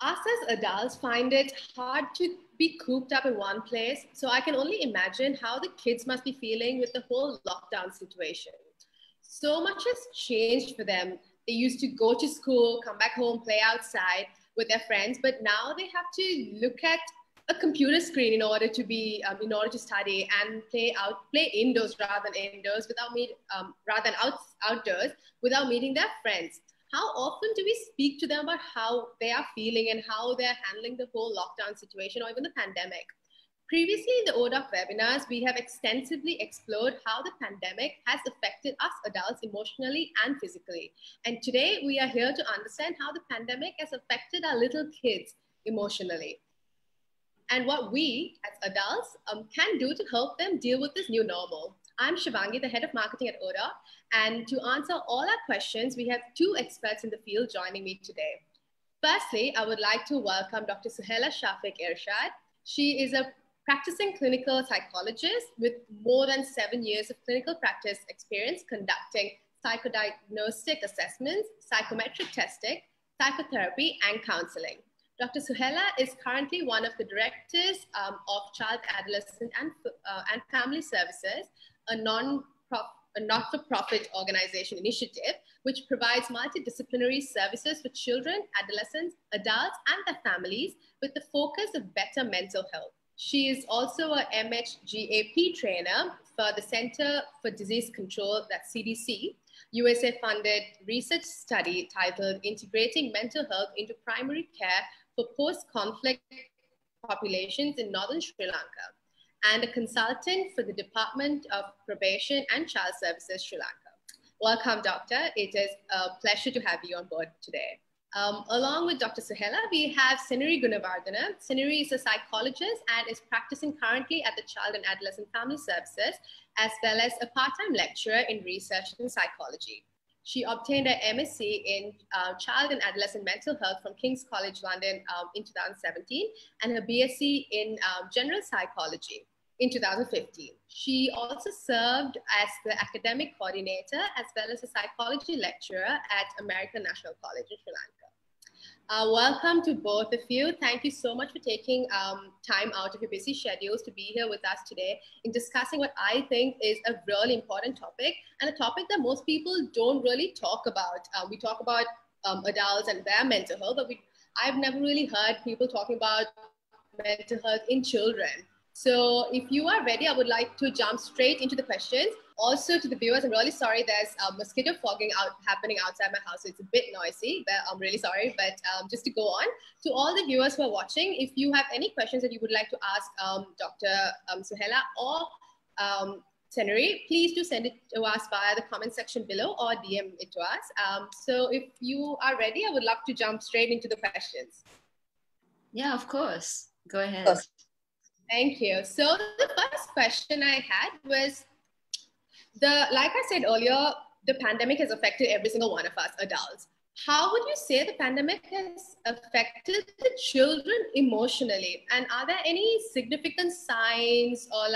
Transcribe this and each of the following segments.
Us as adults find it hard to be cooped up in one place. So I can only imagine how the kids must be feeling with the whole lockdown situation. So much has changed for them. They used to go to school, come back home, play outside with their friends, but now they have to look at a computer screen in order to be in order to study and play indoors rather than indoors rather than outdoors without meeting their friends. How often do we speak to them about how they are feeling and how they're handling the whole lockdown situation or even the pandemic? Previously, in the oDOc webinars, we have extensively explored how the pandemic has affected us adults emotionally and physically. And today, we are here to understand how the pandemic has affected our little kids emotionally and what we as adults can do to help them deal with this new normal. I'm Shivangi, the head of marketing at oDOc, and to answer all our questions, we have two experts in the field joining me today. Firstly, I would like to welcome Dr. Suhaila Shafeek Irshard. She is a practicing clinical psychologist with more than 7 years of clinical practice experience conducting psychodiagnostic assessments, psychometric testing, psychotherapy, and counseling. Dr. Suhaila is currently one of the directors of Child, Adolescent, and Family Services, a not-for-profit organization initiative, which provides multidisciplinary services for children, adolescents, adults, and their families with the focus of better mental health. She is also a MHGAP trainer for the Center for Disease Control, that's CDC, USA-funded research study titled Integrating Mental Health into Primary Care for Post-Conflict Populations in Northern Sri Lanka, and a consultant for the Department of Probation and Child Services, Sri Lanka. Welcome, Doctor. It is a pleasure to have you on board today. Along with Dr. Suhaila, we have Senuri Gunawardena. Senuri is a psychologist and is practicing currently at the Child and Adolescent Family Services, as well as a part-time lecturer in research and psychology. She obtained her MSc in Child and Adolescent Mental Health from King's College London in 2017 and her BSc in General Psychology in 2015. She also served as the academic coordinator as well as a psychology lecturer at American National College in Sri Lanka. Welcome to both of you. Thank you so much for taking time out of your busy schedules to be here with us today in discussing what I think is a really important topic and a topic that most people don't really talk about. We talk about adults and their mental health, but I've never really heard people talking about mental health in children. So if you are ready, I would like to jump straight into the questions. Also to the viewers, I'm really sorry there's mosquito fogging happening outside my house, so it's a bit noisy, but I'm really sorry. But just to go on, to all the viewers who are watching, if you have any questions that you would like to ask Dr. Suhaila or Senuri, please do send it to us via the comment section below or DM it to us. So if you are ready, I would love to jump straight into the questions. Yeah, of course. Go ahead. Thank you. So the first question I had was, like I said earlier, the pandemic has affected every single one of us adults. How would you say the pandemic has affected the children emotionally? And are there any significant signs or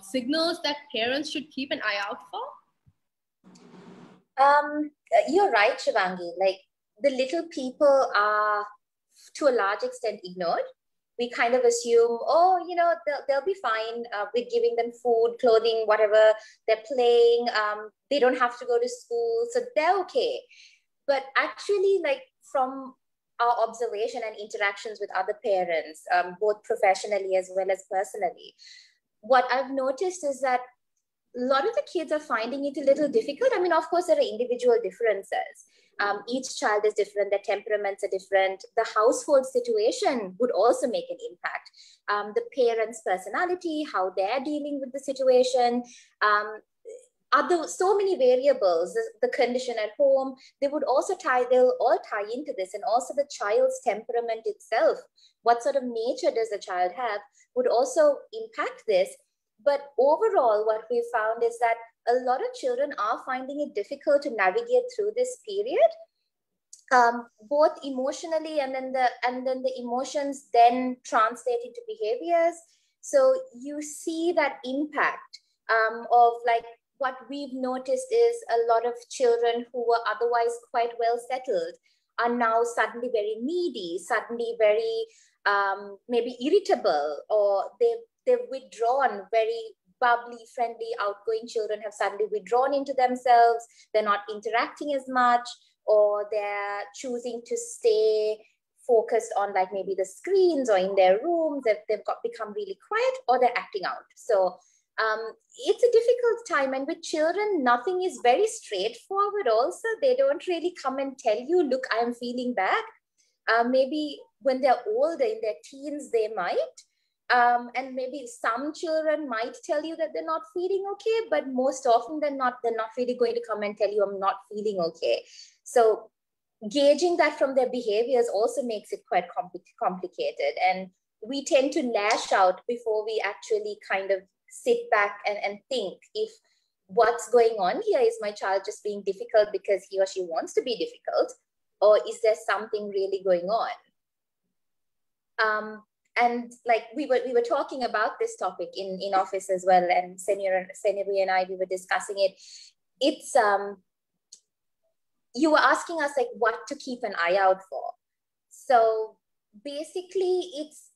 signals that parents should keep an eye out for? You're right, Shivangi. Like, the little people are to a large extent ignored. We kind of assume, oh, you know, they'll be fine. We're giving them food, clothing, whatever. They're playing. They don't have to go to school, so they're okay. But actually, like, from our observation and interactions with other parents, both professionally as well as personally, what I've noticed is that a lot of the kids are finding it a little difficult. I mean, of course, there are individual differences. Each child is different, their temperaments are different. The household situation would also make an impact. The parents' personality, how they're dealing with the situation, so many variables, the condition at home, they'll all tie into this. And also the child's temperament itself, what sort of nature does the child have, would also impact this. But overall, what we found is that a lot of children are finding it difficult to navigate through this period, both emotionally, and then the emotions then translate into behaviors. So you see that impact of, like, what we've noticed is a lot of children who were otherwise quite well settled are now suddenly very needy, suddenly very maybe irritable, or they've withdrawn. Very bubbly, friendly, outgoing children have suddenly withdrawn into themselves. They're not interacting as much, or they're choosing to stay focused on like maybe the screens or in their rooms. They've become really quiet, or they're acting out. So it's a difficult time. And with children, nothing is very straightforward also. They don't really come and tell you, look, I'm feeling bad. Maybe when they're older, in their teens, they might. And maybe some children might tell you that they're not feeling okay, but most often they're not really going to come and tell you, I'm not feeling okay. So gauging that from their behaviors also makes it quite complicated. And we tend to lash out before we actually kind of sit back and think if what's going on here, is my child just being difficult because he or she wants to be difficult, or is there something really going on? And like we were talking about this topic in office as well, and Senuri and I, we were discussing it. It's you were asking us like what to keep an eye out for. So basically, it's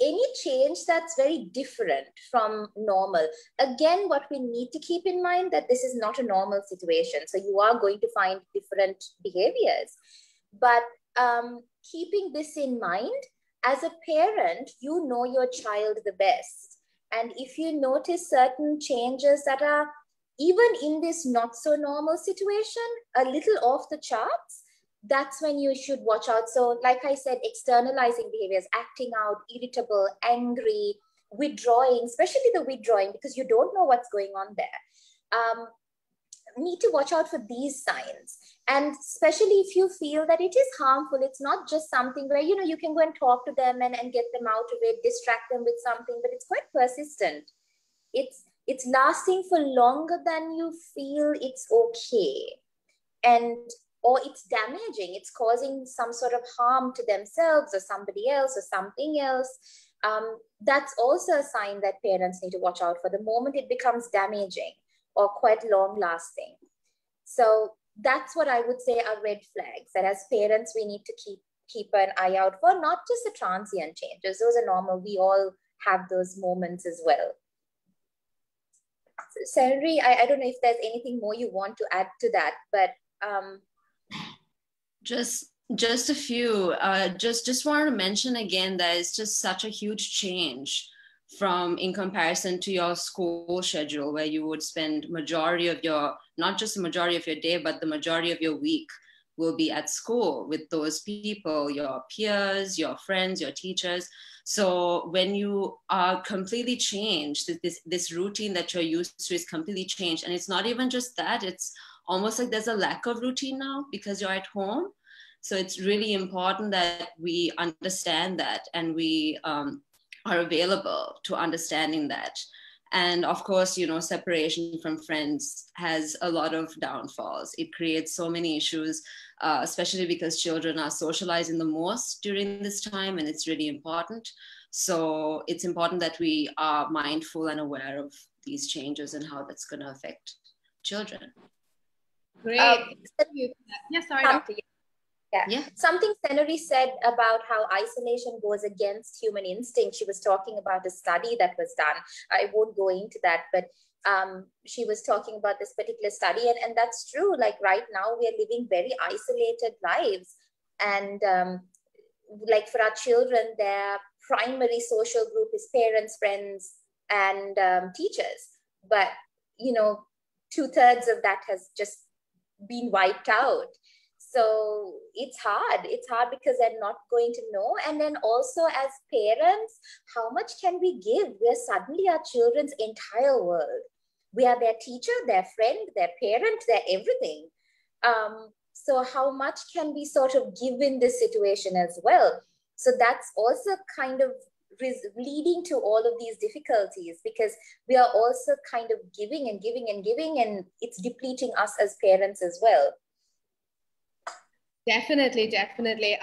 any change that's very different from normal. Again, what we need to keep in mind that this is not a normal situation. So you are going to find different behaviors. But keeping this in mind, as a parent, you know your child the best. And if you notice certain changes that are even in this not so normal situation, a little off the charts, that's when you should watch out. So like I said, externalizing behaviors, acting out, irritable, angry, withdrawing, especially the withdrawing, because you don't know what's going on there. Need to watch out for these signs. And especially if you feel that it is harmful, it's not just something where, you know, you can go and talk to them and get them out of it, distract them with something, but it's quite persistent. It's lasting for longer than you feel it's okay. Or it's damaging, it's causing some sort of harm to themselves or somebody else or something else. That's also a sign that parents need to watch out for, the moment it becomes damaging or quite long lasting. So that's what I would say are red flags that as parents, we need to keep an eye out for, not just the transient changes. Those are normal. We all have those moments as well. So, Senuri, I don't know if there's anything more you want to add to that, but just a few. Just wanted to mention again that it's just such a huge change from in comparison to your school schedule, where you would spend majority of your, not just the majority of your day, but the majority of your week will be at school with those people, your peers, your friends, your teachers. So when you are completely changed, this routine that you're used to is completely changed. And it's not even just that, it's almost like there's a lack of routine now because you're at home. So it's really important that we understand that, and we are available to understanding that. And of course, you know, separation from friends has a lot of downfalls. It creates so many issues, especially because children are socializing the most during this time, and it's really important. So it's important that we are mindful and aware of these changes and how that's going to affect children. Great. Yeah, sorry, Dr. Yeah. Something Senuri said about how isolation goes against human instinct. She was talking about a study that was done. I won't go into that, but she was talking about this particular study, and that's true. Like right now, we are living very isolated lives, and like for our children, their primary social group is parents, friends, and teachers. But you know, 2/3 of that has just been wiped out. So it's hard. It's hard because they're not going to know. And then also as parents, how much can we give? We're suddenly our children's entire world. We are their teacher, their friend, their parent, their everything. So how much can we sort of give in this situation as well? So that's also kind of leading to all of these difficulties, because we are also kind of giving and giving and giving, and it's depleting us as parents as well. Definitely, definitely.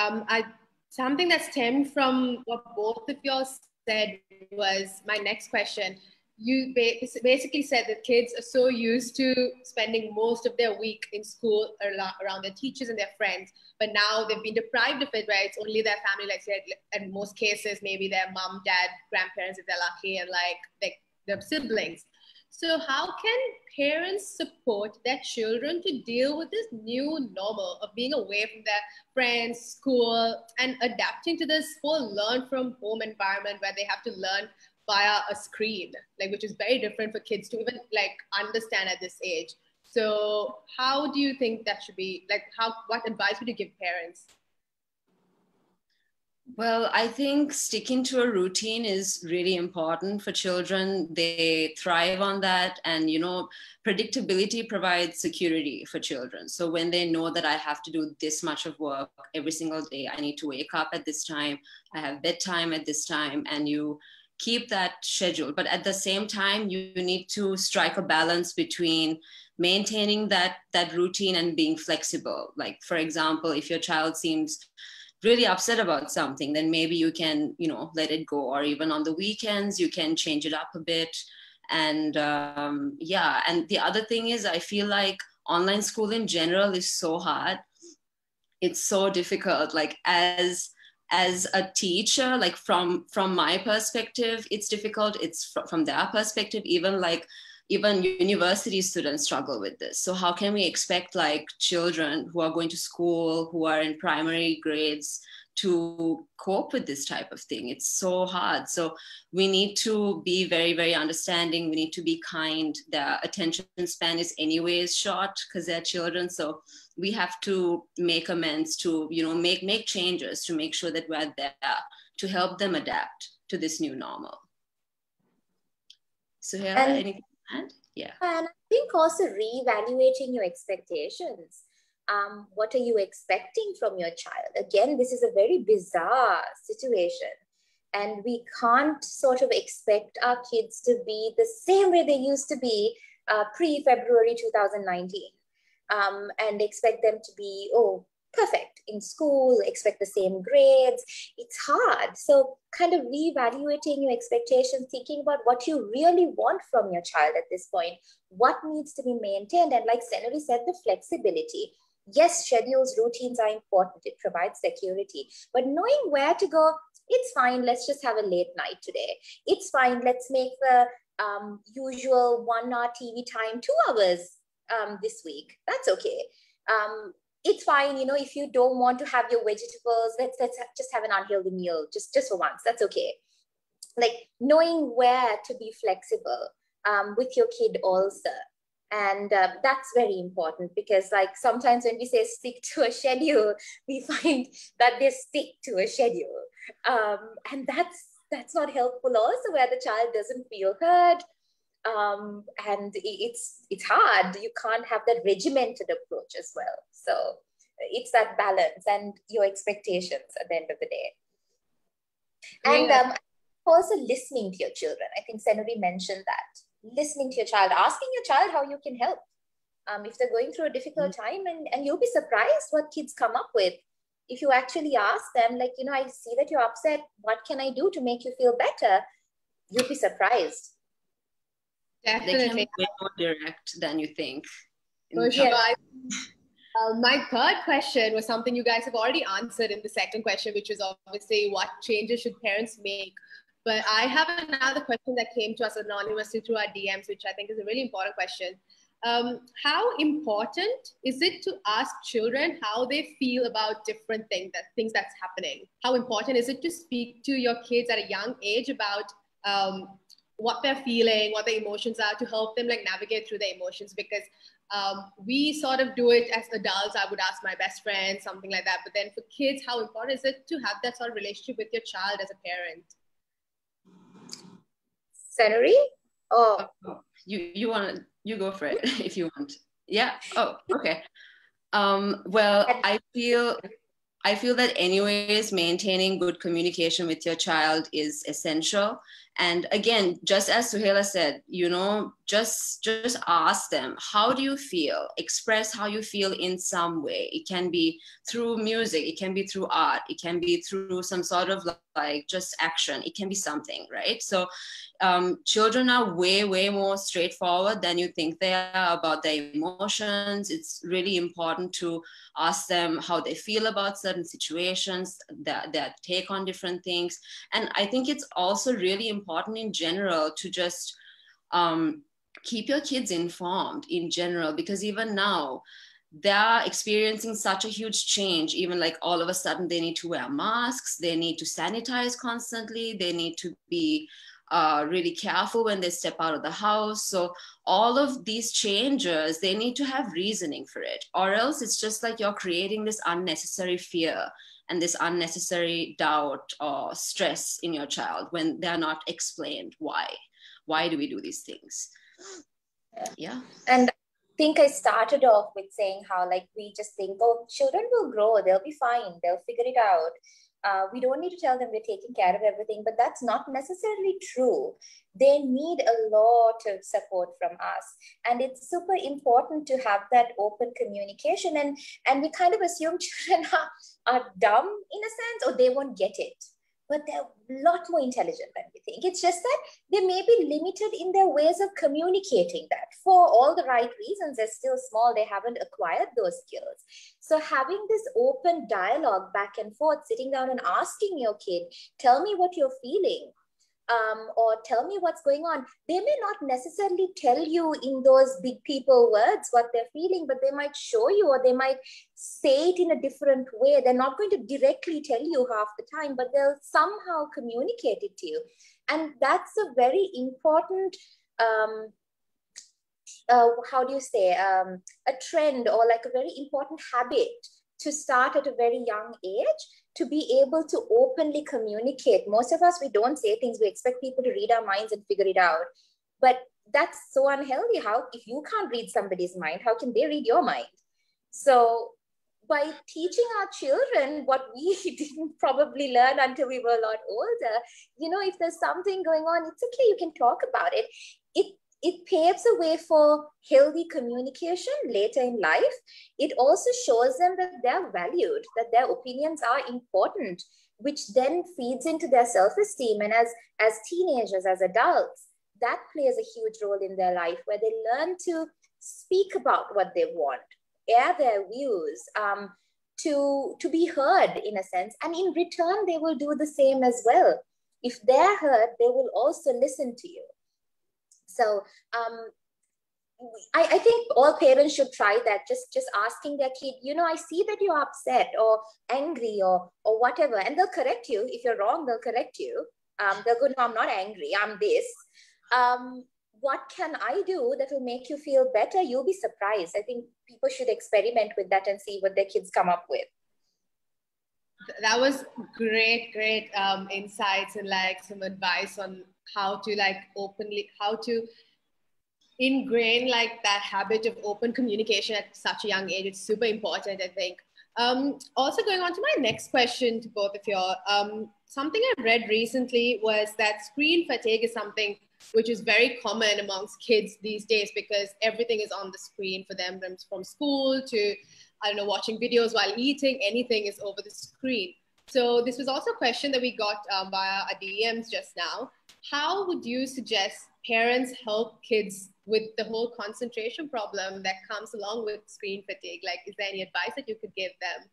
Something that stemmed from what both of you said was my next question. you basically said that kids are so used to spending most of their week in school around their teachers and their friends, but now they've been deprived of it, where it's only their family, like said, in most cases, maybe their mom, dad, grandparents, if they're lucky, and like their siblings. So how can parents support their children to deal with this new normal of being away from their friends, school, and adapting to this whole learn from home environment where they have to learn via a screen, like, which is very different for kids to even like understand at this age. So how do you think that should be, like, what advice would you give parents? Well, I think sticking to a routine is really important for children. They thrive on that. And, you know, predictability provides security for children. So when they know that I have to do this much of work every single day, I need to wake up at this time, I have bedtime at this time, and you keep that schedule. But at the same time, you need to strike a balance between maintaining that routine and being flexible. Like, for example, if your child seems really upset about something, then maybe you can, you know, let it go. Or even on the weekends, you can change it up a bit. And yeah, and the other thing is, I feel like online school in general is so hard. It's so difficult. Like, as a teacher, like from my perspective, it's difficult. It's from their perspective, even university students struggle with this. So how can we expect like children who are going to school, who are in primary grades, to cope with this type of thing? It's so hard. So we need to be very, very understanding. We need to be kind. Their attention span is anyways short because they're children. So we have to make amends, to, you know, make changes to make sure that we're there to help them adapt to this new normal. Suhaila, anything to add? Yeah. And I think also reevaluating your expectations. What are you expecting from your child? Again, this is a very bizarre situation. And we can't sort of expect our kids to be the same way they used to be pre-February 2019. And expect them to be, perfect in school, expect the same grades. It's hard. So kind of reevaluating your expectations, thinking about what you really want from your child at this point, what needs to be maintained. And like Senuri said, the flexibility. Yes, schedules, routines are important. It provides security. But knowing where to go, it's fine. Let's just have a late night today. It's fine. Let's make the usual 1 hour TV time 2 hours this week. That's okay. It's fine, you know, if you don't want to have your vegetables, let's just have an unhealthy meal just for once. That's okay. Like knowing where to be flexible with your kid also. And that's very important, because like sometimes when we say stick to a schedule, we find that they stick to a schedule. And that's not helpful also, where the child doesn't feel heard. And it's hard. You can't have that regimented approach as well. So it's that balance and your expectations at the end of the day. And also listening to your children. I think Senuri mentioned that. Listening to your child, asking your child how you can help. If they're going through a difficult time, and you'll be surprised what kids come up with. If you actually ask them, like, you know, I see that you're upset. What can I do to make you feel better? You'll be surprised. Definitely. They can be way more direct than you think. For sure. My third question was something you guys have already answered in the second question, which was obviously what changes should parents make. But I have another question that came to us anonymously through our DMs, which I think is a really important question. How important is it to ask children how they feel about different things that's happening? How important is it to speak to your kids at a young age about what they're feeling, what their emotions are, to help them like navigate through their emotions? Because we sort of do it as adults. I would ask my best friend, something like that. But then for kids, how important is it to have that sort of relationship with your child as a parent? Senuri? You go for it if you want. Yeah. Oh, okay. Well, I feel that anyways, maintaining good communication with your child is essential. And again, just as Suhaila said, just ask them, how do you feel? Express how you feel in some way. It can be through music, it can be through art, it can be through some sort of like just action, it can be something, right? So children are way more straightforward than you think they are about their emotions. It's really important to ask them how they feel about certain situations, their take on different things. And I think it's also really important in general to just keep your kids informed in general, because even now they're experiencing such a huge change. Even like all of a sudden they need to wear masks, they need to sanitize constantly, they need to be really careful when they step out of the house. So all of these changes, they need to have reasoning for it, or else it's just like you're creating this unnecessary fear and this unnecessary doubt or stress in your child when they're not explained why do we do these things. Yeah. And I think I started off with saying how like we just think, oh, children will grow, they'll be fine, they'll figure it out. We don't need to tell them we're taking care of everything, but that's not necessarily true. They need a lot of support from us. And it's super important to have that open communication. And we kind of assume children are dumb in a sense, or they won't get it. But they're a lot more intelligent than we think. It's just that they may be limited in their ways of communicating that. For all the right reasons, they're still small, they haven't acquired those skills. So having this open dialogue back and forth, sitting down and asking your kid, tell me what you're feeling, or tell me what's going on. They may not necessarily tell you in those big people words what they're feeling, but they might show you, or they might say it in a different way. They're not going to directly tell you half the time, but they'll somehow communicate it to you. And that's a very important, how do you say, a trend, or like a very important habit to start at a very young age, to be able to openly communicate. Most of us, we don't say things. We expect people to read our minds and figure it out. But that's so unhealthy. How, if you can't read somebody's mind, how can they read your mind? So by teaching our children what we didn't probably learn until we were a lot older, if there's something going on, it's okay, you can talk about it. It paves a way for healthy communication later in life. It also shows them that they're valued, that their opinions are important, which then feeds into their self-esteem. And as teenagers, as adults, that plays a huge role in their life, where they learn to speak about what they want, air their views, to be heard in a sense. And in return, they will do the same as well. If they're heard, they will also listen to you. So I think all parents should try that, just asking their kid, I see that you're upset or angry or whatever, and they'll correct you. If you're wrong, they'll correct you. They'll go, no, I'm not angry, I'm this. What can I do that will make you feel better? You'll be surprised. I think people should experiment with that and see what their kids come up with. That was great insights and like some advice on how to ingrain like that habit of open communication at such a young age. It's super important, I think. Also going on to my next question to both of you, something I read recently was that screen fatigue is something which is very common amongst kids these days, because everything is on the screen for them, from school to, watching videos while eating, anything is over the screen. So this was also a question that we got via our DMs just now. How would you suggest parents help kids with the whole concentration problem that comes along with screen fatigue? Like, is there any advice that you could give them?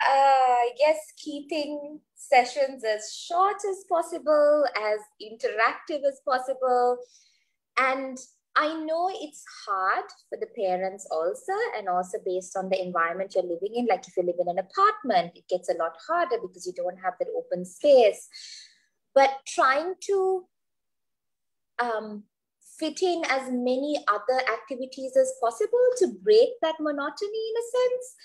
I guess keeping sessions as short as possible, as interactive as possible. And I know it's hard for the parents also, and also based on the environment you're living in. Like if you live in an apartment, it gets a lot harder because you don't have that open space. But trying to fit in as many other activities as possible to break that monotony in a sense.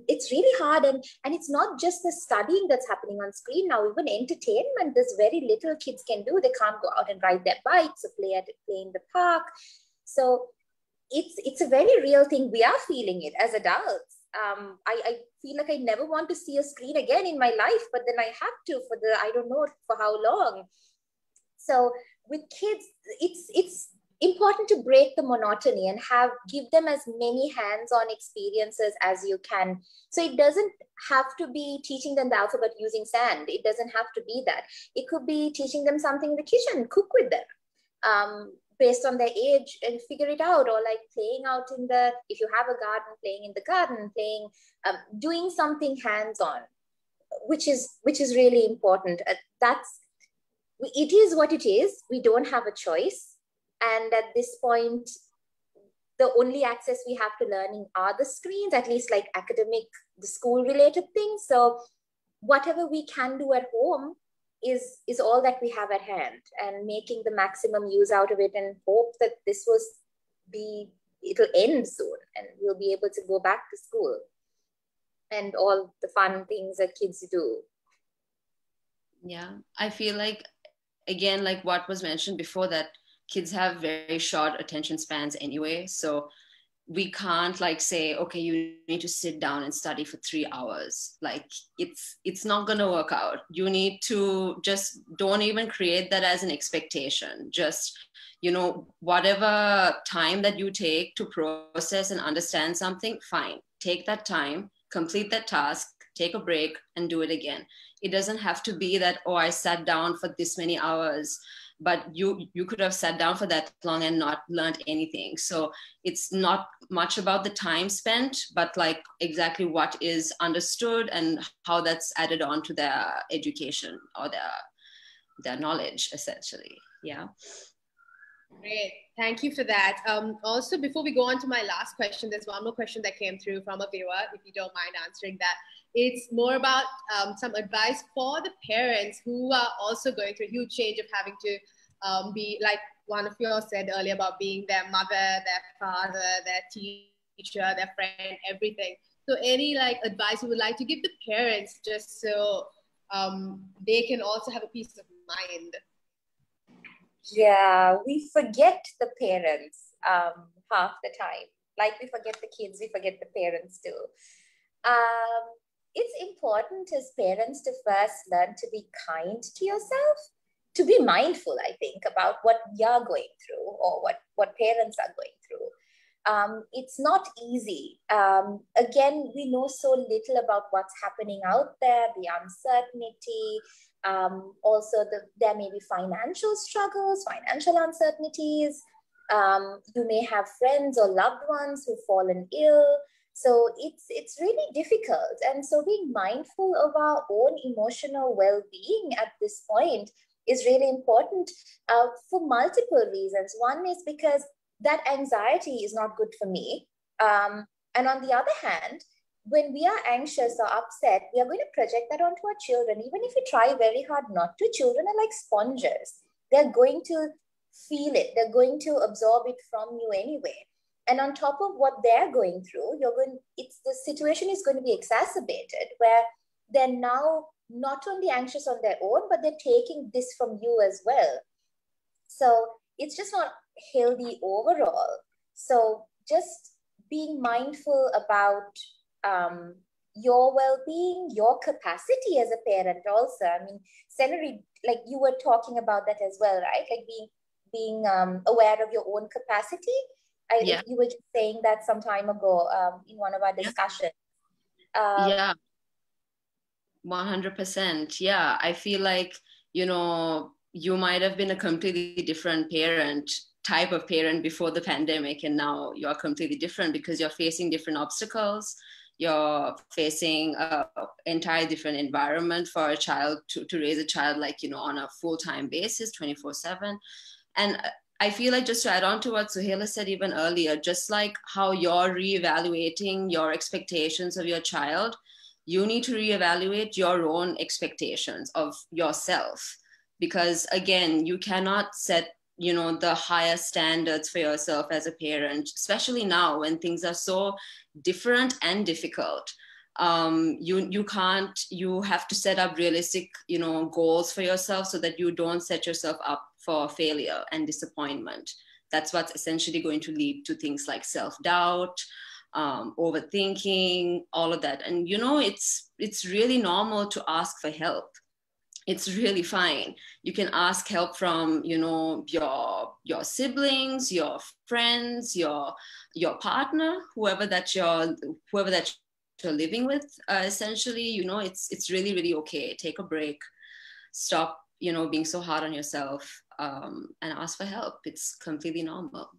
It's really hard, and it's not just the studying that's happening on screen now. Even entertainment, there's very little kids can do. They can't go out and ride their bikes or play in the park. So it's a very real thing. We are feeling it as adults. I feel like I never want to see a screen again in my life, but then I have to for the, I don't know for how long. So with kids, it's important to break the monotony and give them as many hands-on experiences as you can. So it doesn't have to be teaching them the alphabet using sand. It doesn't have to be that. It could be teaching them something in the kitchen, cook with them, based on their age and figure it out, or like playing out in the, if you have a garden, playing in the garden, doing something hands-on, which is really important. It is what it is. We don't have a choice. And at this point, the only access we have to learning are the screens, at least like academic, the school related things. So whatever we can do at home is all that we have at hand, and making the maximum use out of it, and hope that it'll end soon and we'll be able to go back to school and all the fun things that kids do. Yeah, I feel like, again, like what was mentioned before, that kids have very short attention spans anyway. So we can't like say, okay, you need to sit down and study for 3 hours. Like it's not going to work out. You need to just don't even create that as an expectation. Just, whatever time that you take to process and understand something, fine. Take that time, complete that task, take a break and do it again. It doesn't have to be that, oh, I sat down for this many hours, but you could have sat down for that long and not learned anything. So it's not much about the time spent, but like exactly what is understood and how that's added on to their education or their knowledge, essentially. Yeah. Great. Thank you for that. Also, before we go on to my last question, there's one more question that came through from a viewer, if you don't mind answering that. It's more about some advice for the parents who are also going through a huge change of having to be, like one of you said earlier, about being their mother, their father, their teacher, their friend, everything. So any like advice you would like to give the parents, just so they can also have a peace of mind? Yeah, we forget the parents half the time. Like we forget the kids, we forget the parents too. It's important as parents to first learn to be kind to yourself, to be mindful, I think, about what you're going through or what parents are going through. It's not easy. Again, we know so little about what's happening out there, the uncertainty. Also, there may be financial struggles, financial uncertainties. You may have friends or loved ones who've fallen ill. So it's really difficult. And so being mindful of our own emotional well-being at this point is really important for multiple reasons. One is because that anxiety is not good for me. And on the other hand, when we are anxious or upset, we are going to project that onto our children. Even if we try very hard not to, children are like sponges. They're going to feel it. They're going to absorb it from you anyway. And on top of what they're going through, the situation is going to be exacerbated, where they're now not only anxious on their own, but they're taking this from you as well. So it's just not healthy overall. So just being mindful about your well-being, your capacity as a parent also. I mean, Senuri, like you were talking about that as well, right? Like being aware of your own capacity. Yeah. You were just saying that some time ago in one of our discussions. Yeah, 100%. Yeah, I feel like, you might have been a completely different type of parent before the pandemic, and now you're completely different because you're facing different obstacles. You're facing an entire different environment for a child to raise a child, like, on a full-time basis, 24/7. And I feel like, just to add on to what Suhaila said even earlier, just like how you're reevaluating your expectations of your child, you need to reevaluate your own expectations of yourself. Because again, you cannot set, the higher standards for yourself as a parent, especially now when things are so different and difficult. You have to set up realistic, goals for yourself so that you don't set yourself up for failure and disappointment. That's what's essentially going to lead to things like self-doubt, overthinking, all of that. And, you know, it's really normal to ask for help. It's really fine. You can ask help from, you know, your siblings, your friends, your partner, whoever that you're living with. Essentially, you know, it's really, really okay. Take a break. Stop, you know, being so hard on yourself, and ask for help. It's completely normal.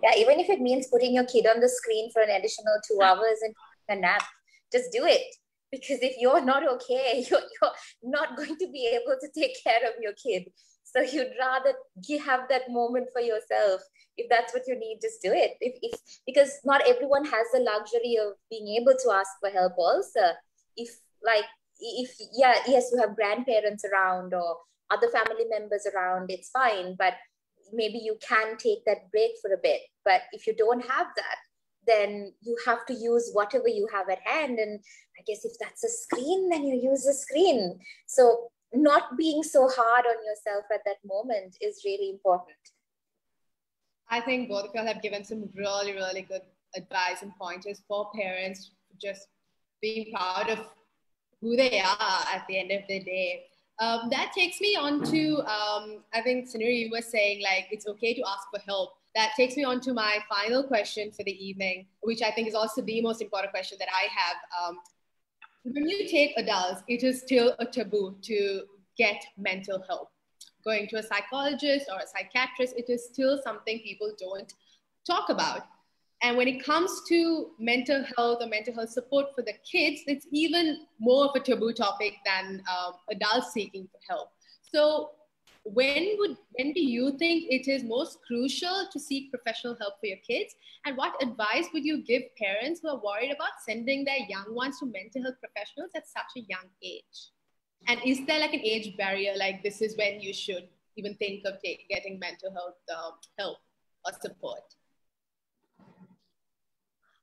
Yeah, even if it means putting your kid on the screen for an additional 2 hours and a nap, just do it. Because if you're not okay, you're not going to be able to take care of your kid. So you'd rather have that moment for yourself. If that's what you need, just do it. Because not everyone has the luxury of being able to ask for help also. Yes, you have grandparents around or other family members around, it's fine. But maybe you can take that break for a bit. But if you don't have that, then you have to use whatever you have at hand. And I guess if that's a screen, then you use a screen. So not being so hard on yourself at that moment is really important. I think both of you have given some really, really good advice and pointers for parents, just being proud of who they are at the end of the day. That takes me on to, I think, Senuri, you were saying, like, it's okay to ask for help. That takes me on to my final question for the evening, which I think is also the most important question that I have. When you take adults, it is still a taboo to get mental help. Going to a psychologist or a psychiatrist, it is still something people don't talk about. And when it comes to mental health or mental health support for the kids, it's even more of a taboo topic than adults seeking for help. So when do you think it is most crucial to seek professional help for your kids? And what advice would you give parents who are worried about sending their young ones to mental health professionals at such a young age? And is there like an age barrier, like this is when you should even think of getting mental health help or support?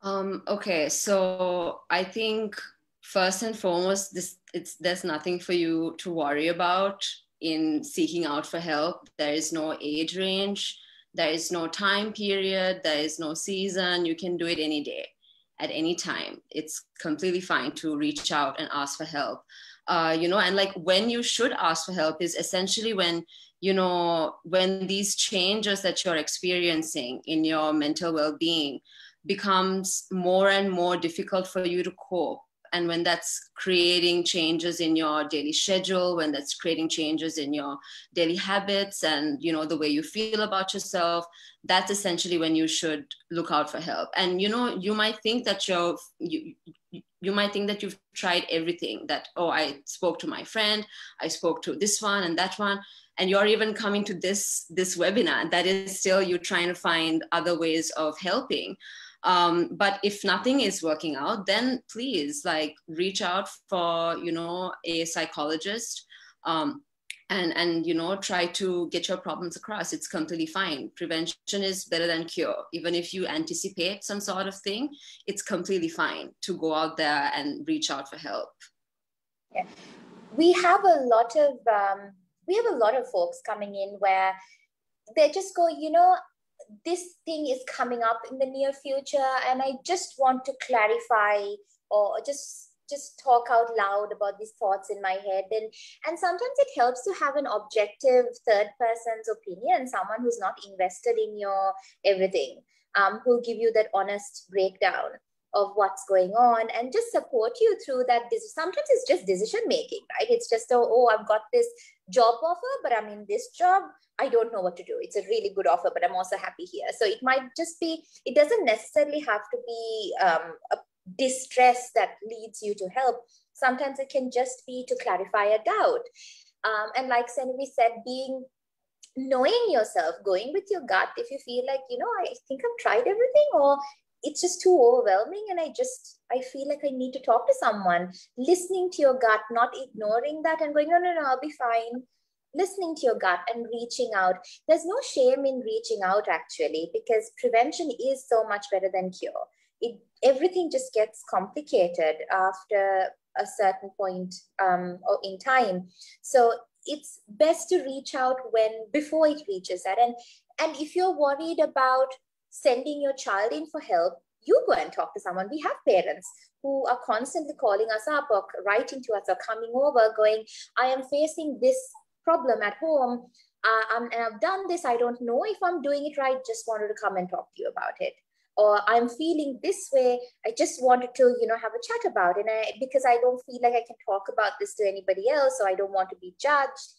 Okay, so I think first and foremost, there's nothing for you to worry about in seeking out for help. There is no age range, there is no time period, there is no season. You can do it any day, at any time. It's completely fine to reach out and ask for help. You know, and like when you should ask for help is essentially when, you know, when these changes that you're experiencing in your mental well-being becomes more and more difficult for you to cope. And when that's creating changes in your daily schedule, when that's creating changes in your daily habits and, you know, the way you feel about yourself, that's essentially when you should look out for help. And, you know, you might think that you might think that you've tried everything, that, oh, I spoke to my friend, I spoke to this one and that one, and you're even coming to this webinar. That is still you trying to find other ways of helping. But if nothing is working out, then please like reach out for, you know, a psychologist, and, you know, try to get your problems across. It's completely fine. Prevention is better than cure. Even if you anticipate some sort of thing, it's completely fine to go out there and reach out for help. Yeah. We have a lot of folks coming in where they just go, you know, this thing is coming up in the near future and I just want to clarify or just talk out loud about these thoughts in my head. And sometimes it helps to have an objective third person's opinion, someone who's not invested in your everything, who'll give you that honest breakdown of what's going on and just support you through that. Sometimes it's just decision making, right? It's just, oh, I've got this job offer, but I'm in this job. I don't know what to do. It's a really good offer, but I'm also happy here. So it might just be, it doesn't necessarily have to be a distress that leads you to help. Sometimes it can just be to clarify a doubt. And like Senuri said, knowing yourself, going with your gut, if you feel like, you know, I think I've tried everything, or it's just too overwhelming and I feel like I need to talk to someone. Listening to your gut, not ignoring that and going, no, I'll be fine. Listening to your gut and reaching out. There's no shame in reaching out, actually, because prevention is so much better than cure. Everything just gets complicated after a certain point in time. So it's best to reach out before it reaches that. And if you're worried about sending your child in for help, you go and talk to someone. We have parents who are constantly calling us up or writing to us or coming over going, I am facing this problem at home. And I've done this. I don't know if I'm doing it right. Just wanted to come and talk to you about it. Or I'm feeling this way. I just wanted to, have a chat about it. Because I don't feel like I can talk about this to anybody else, so I don't want to be judged.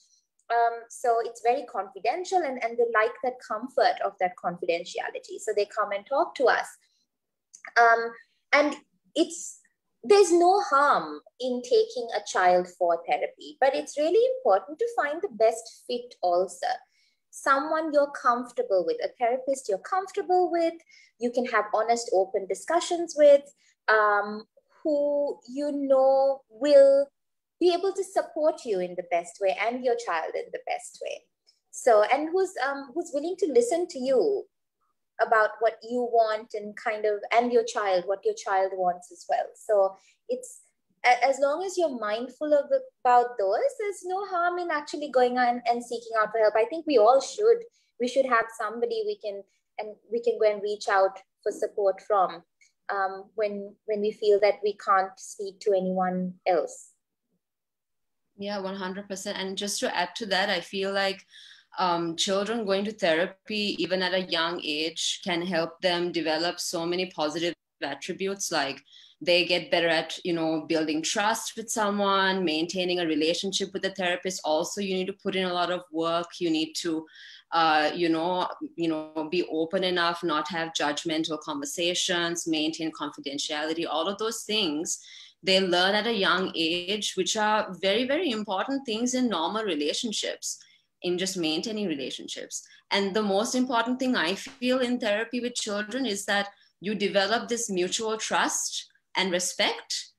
So it's very confidential, and they like that comfort of that confidentiality. So they come and talk to us. And there's no harm in taking a child for therapy, but it's really important to find the best fit also. Someone you're comfortable with, a therapist you're comfortable with, you can have honest, open discussions with, who will be able to support you in the best way and your child in the best way. So, and who's willing to listen to you about what you want and your child, what your child wants as well. So it's, as long as you're mindful about those, there's no harm in actually going on and seeking out for help. I think we all should. We should have somebody we can go and reach out for support from when we feel that we can't speak to anyone else. Yeah, 100%. And just to add to that, I feel like children going to therapy, even at a young age, can help them develop so many positive attributes. Like they get better at, building trust with someone, maintaining a relationship with the therapist. Also, you need to put in a lot of work. You need to, be open enough, not have judgmental conversations, maintain confidentiality, all of those things they learn at a young age, which are very, very important things in normal relationships, in just maintaining relationships. And the most important thing I feel in therapy with children is that you develop this mutual trust and respect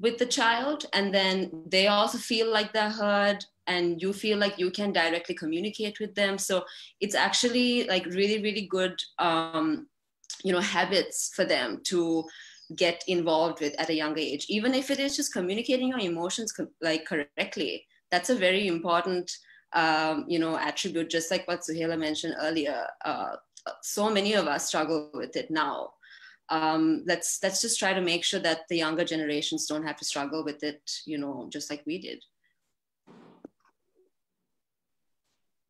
with the child. And then they also feel like they're heard and you feel like you can directly communicate with them. So it's actually like really, really good, habits for them to get involved with at a younger age, even if it is just communicating your emotions correctly. That's a very important attribute, just like what Suhaila mentioned earlier. So many of us struggle with it now. Let's just try to make sure that the younger generations don't have to struggle with it, just like we did.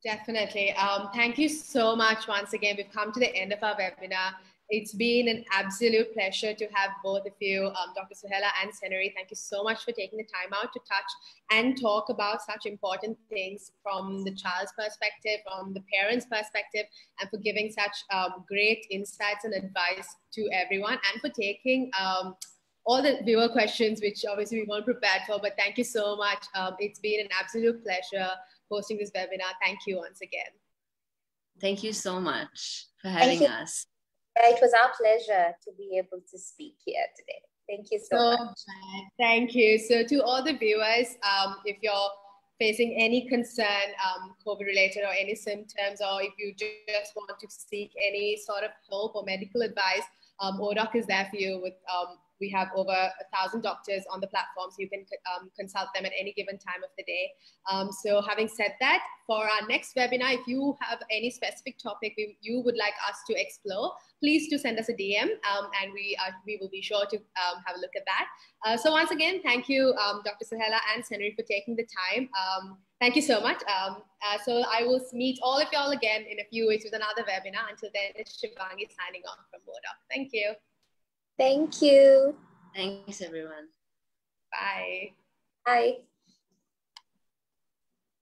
Definitely. Thank you so much once again. We've come to the end of our webinar. It's been an absolute pleasure to have both of you, Dr. Suhaila and Senuri. Thank you so much for taking the time out to touch and talk about such important things from the child's perspective, from the parent's perspective, and for giving such great insights and advice to everyone, and for taking all the viewer questions, which obviously we weren't prepared for, but thank you so much. It's been an absolute pleasure hosting this webinar. Thank you once again. Thank you so much for having us. It was our pleasure to be able to speak here today. Thank you so much. Thank you. So to all the viewers, if you're facing any concern, COVID-related or any symptoms, or if you just want to seek any sort of help or medical advice, oDOc is there for you. We have over 1,000 doctors on the platform, so you can consult them at any given time of the day. So having said that, for our next webinar, if you have any specific topic you would like us to explore, please do send us a DM, and we will be sure to have a look at that. So once again, thank you, Dr. Suhaila and Senuri, for taking the time. Thank you so much. So I will meet all of y'all again in a few weeks with another webinar. Until then, it's Shivangi signing off from oDOc. Thank you. Thank you. Thanks, everyone. Bye. Bye.